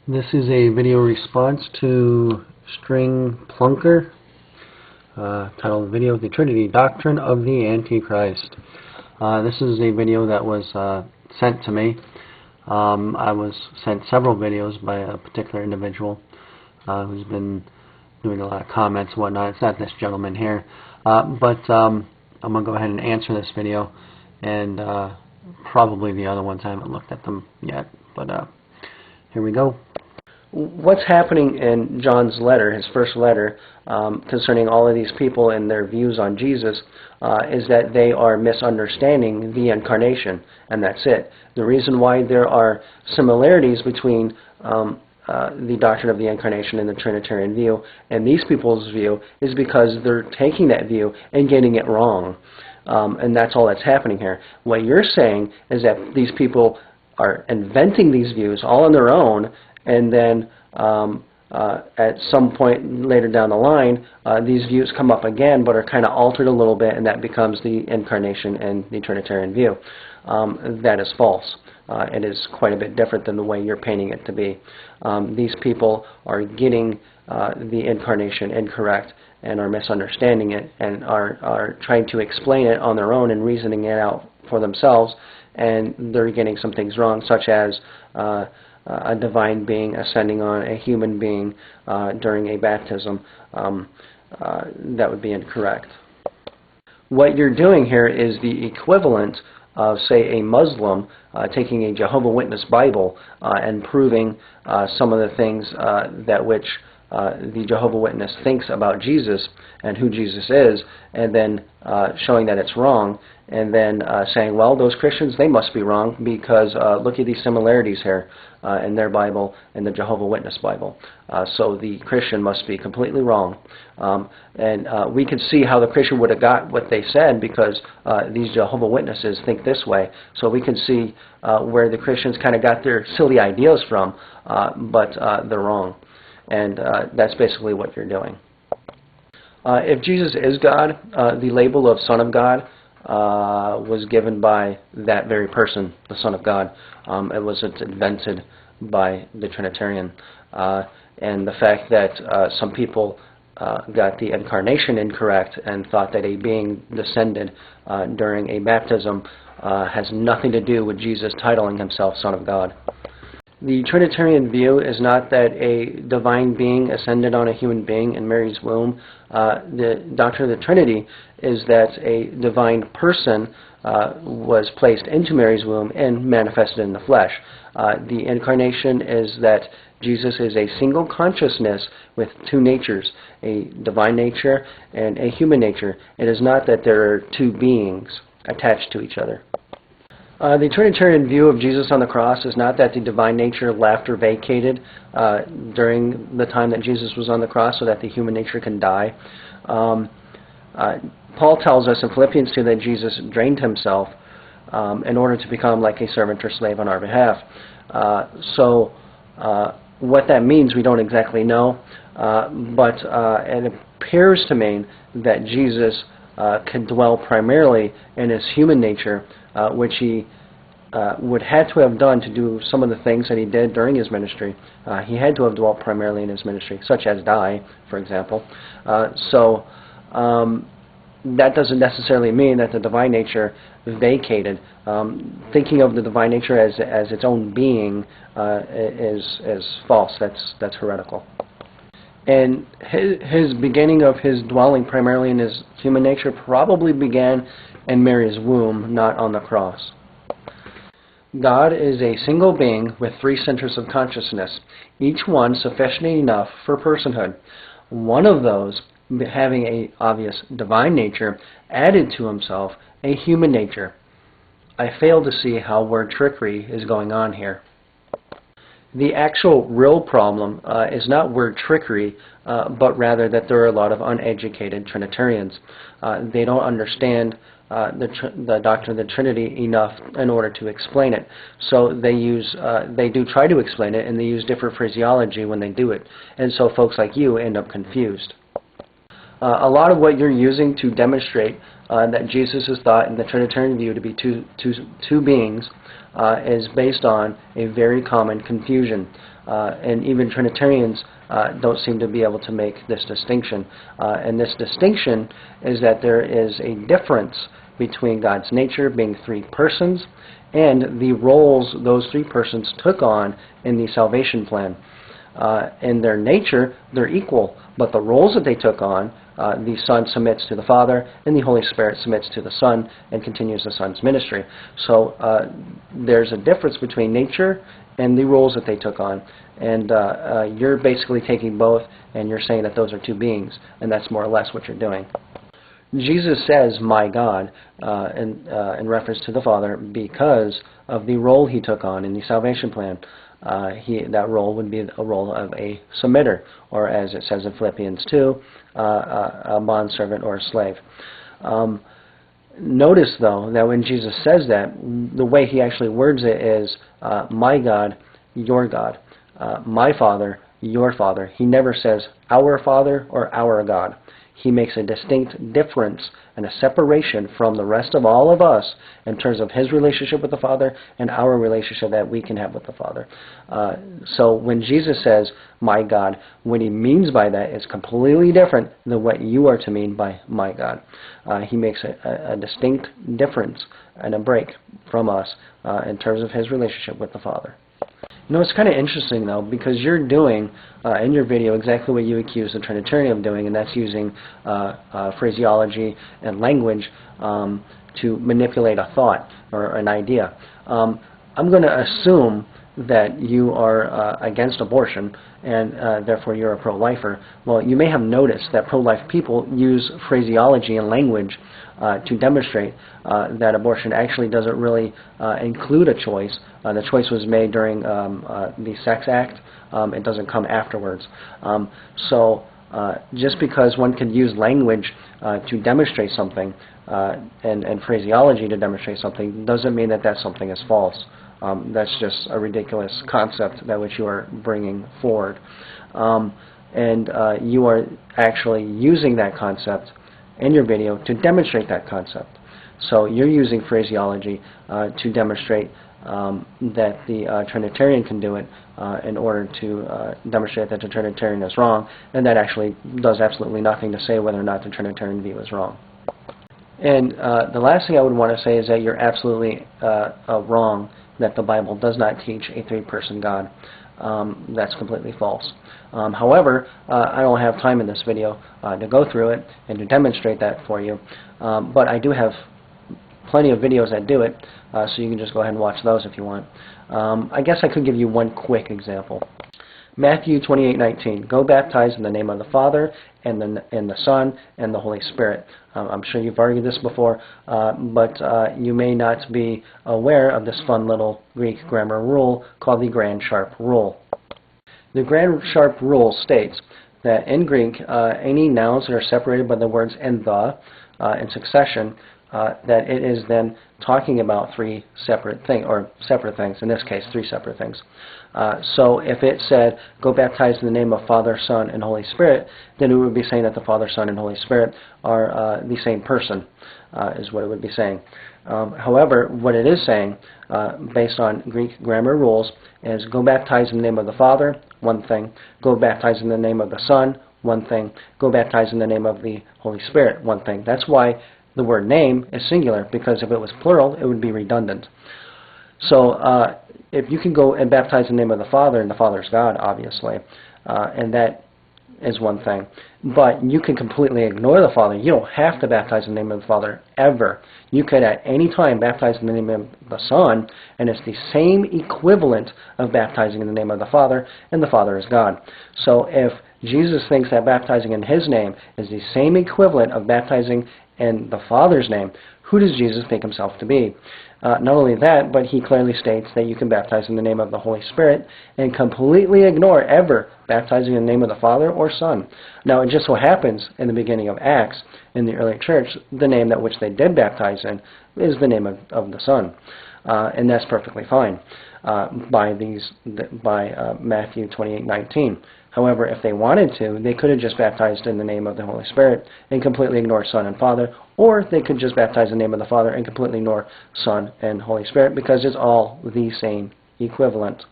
This is a video response to String Plunker, titled video The Trinity, Doctrine of the Antichrist. This is a video that was sent to me. I was sent several videos by a particular individual who's been doing a lot of comments and whatnot. It's not this gentleman here, but I'm going to go ahead and answer this video, and probably the other ones. I haven't looked at them yet, but here we go. What's happening in John's letter, his first letter, concerning all of these people and their views on Jesus, is that they are misunderstanding the incarnation, and that's it. The reason why there are similarities between the doctrine of the incarnation and the Trinitarian view and these people's view is because they're taking that view and getting it wrong. And that's all that's happening here. What you're saying is that these people are inventing these views all on their own, and then at some point later down the line, these views come up again, but are kind of altered a little bit, and that becomes the incarnation and the Trinitarian view. That is false. It is quite a bit different than the way you're painting it to be. These people are getting the incarnation incorrect and are misunderstanding it and are trying to explain it on their own and reasoning it out for themselves, and they're getting some things wrong, such as a divine being ascending on a human being during a baptism. That would be incorrect. What you're doing here is the equivalent of, say, a Muslim taking a Jehovah's Witness Bible and proving some of the things that which the Jehovah's Witness thinks about Jesus and who Jesus is, and then showing that it's wrong, and then saying, well, those Christians, they must be wrong because look at these similarities here in their Bible and the Jehovah's Witness Bible. So the Christian must be completely wrong. And we can see how the Christian would have got what they said because these Jehovah's Witnesses think this way. So we can see where the Christians kind of got their silly ideas from, but they're wrong. And that's basically what you're doing. If Jesus is God, the label of Son of God was given by that very person, the Son of God. It wasn't invented by the Trinitarian. And the fact that some people got the incarnation incorrect and thought that a being descended during a baptism has nothing to do with Jesus titling himself Son of God. The Trinitarian view is not that a divine being ascended on a human being in Mary's womb. The doctrine of the Trinity is that a divine person was placed into Mary's womb and manifested in the flesh. The incarnation is that Jesus is a single consciousness with two natures, a divine nature and a human nature. It is not that there are two beings attached to each other. The Trinitarian view of Jesus on the cross is not that the divine nature left or vacated during the time that Jesus was on the cross so that the human nature can die. Paul tells us in Philippians 2 that Jesus drained himself in order to become like a servant or slave on our behalf. So what that means we don't exactly know, but it appears to mean that Jesus can dwell primarily in his human nature, which he would have to have done to do some of the things that he did during his ministry. He had to have dwelt primarily in his ministry, such as die, for example. So that doesn't necessarily mean that the divine nature vacated. Thinking of the divine nature as its own being is false. That's heretical. And his beginning of his dwelling primarily in his human nature probably began in Mary's womb, not on the cross. God is a single being with three centers of consciousness, each one sufficient enough for personhood. One of those having an obvious divine nature added to himself a human nature. I fail to see how word trickery is going on here. The actual real problem is not word trickery, but rather that there are a lot of uneducated Trinitarians. They don't understand the doctrine of the Trinity enough in order to explain it. So they do try to explain it, and they use different phraseology when they do it. And so folks like you end up confused. A lot of what you're using to demonstrate that Jesus is thought in the Trinitarian view to be two beings is based on a very common confusion. And even Trinitarians don't seem to be able to make this distinction. And this distinction is that there is a difference between God's nature being three persons and the roles those three persons took on in the salvation plan. In their nature, they're equal, but the roles that they took on, the Son submits to the Father, and the Holy Spirit submits to the Son and continues the Son's ministry. So there's a difference between nature and the roles that they took on. And you're basically taking both, and you're saying that those are two beings, and that's more or less what you're doing. Jesus says, "My God," in reference to the Father, because of the role he took on in the salvation plan. That role would be a role of a submitter, or as it says in Philippians 2, a bondservant or a slave. Notice, though, that when Jesus says that, the way he actually words it is, "My God, your God. My Father, your Father." He never says, "our Father" or "our God." He makes a distinct difference and a separation from the rest of all of us in terms of his relationship with the Father and our relationship that we can have with the Father. So when Jesus says, "My God," what he means by that is completely different than what you are to mean by "my God." He makes a distinct difference and a break from us in terms of his relationship with the Father. You know, it's kind of interesting, though, because you're doing in your video exactly what you accuse the Trinitarian of doing, and that's using phraseology and language to manipulate a thought or an idea. I'm going to assume that you are against abortion, and therefore you're a pro-lifer. Well, you may have noticed that pro-life people use phraseology and language to demonstrate that abortion actually doesn't really include a choice. The choice was made during the Sex Act. It doesn't come afterwards. So just because one can use language to demonstrate something and phraseology to demonstrate something doesn't mean that that something is false. That's just a ridiculous concept that which you are bringing forward. And you are actually using that concept in your video to demonstrate that concept. So you're using phraseology to demonstrate that the Trinitarian can do it in order to demonstrate that the Trinitarian is wrong, and that actually does absolutely nothing to say whether or not the Trinitarian view is wrong. And the last thing I would want to say is that you're absolutely wrong that the Bible does not teach a three-person God. That's completely false. However, I don't have time in this video to go through it and to demonstrate that for you, but I do have plenty of videos that do it, so you can just go ahead and watch those if you want. I guess I could give you one quick example. Matthew 28:19, "Go baptize in the name of the Father and the Son and the Holy Spirit." I'm sure you've argued this before, but you may not be aware of this fun little Greek grammar rule called the Grand Sharp Rule. The Grand Sharp Rule states that in Greek, any nouns that are separated by the words "and the" in succession, that it is then talking about three separate things, or separate things, in this case, three separate things. So if it said, "Go baptize in the name of Father, Son, and Holy Spirit," then it would be saying that the Father, Son, and Holy Spirit are the same person, is what it would be saying. However, what it is saying, based on Greek grammar rules, is go baptize in the name of the Father, one thing, go baptize in the name of the Son, one thing, go baptize in the name of the Holy Spirit, one thing. That's why the word name is singular, because if it was plural, it would be redundant. So if you can go and baptize in the name of the Father, and the Father is God, obviously, and that is one thing. But you can completely ignore the Father. You don't have to baptize in the name of the Father ever. You could at any time baptize in the name of the Son, and it's the same equivalent of baptizing in the name of the Father, and the Father is God. So if Jesus thinks that baptizing in His name is the same equivalent of baptizing in the Father's name, who does Jesus think Himself to be? Not only that, but He clearly states that you can baptize in the name of the Holy Spirit and completely ignore ever baptizing in the name of the Father or Son. Now, it just so happens in the beginning of Acts, in the early church, the name that which they did baptize in is the name of the Son. And that's perfectly fine by Matthew 28:19. However, if they wanted to, they could have just baptized in the name of the Holy Spirit and completely ignore Son and Father, or they could just baptize in the name of the Father and completely ignore Son and Holy Spirit, because it's all the same equivalent.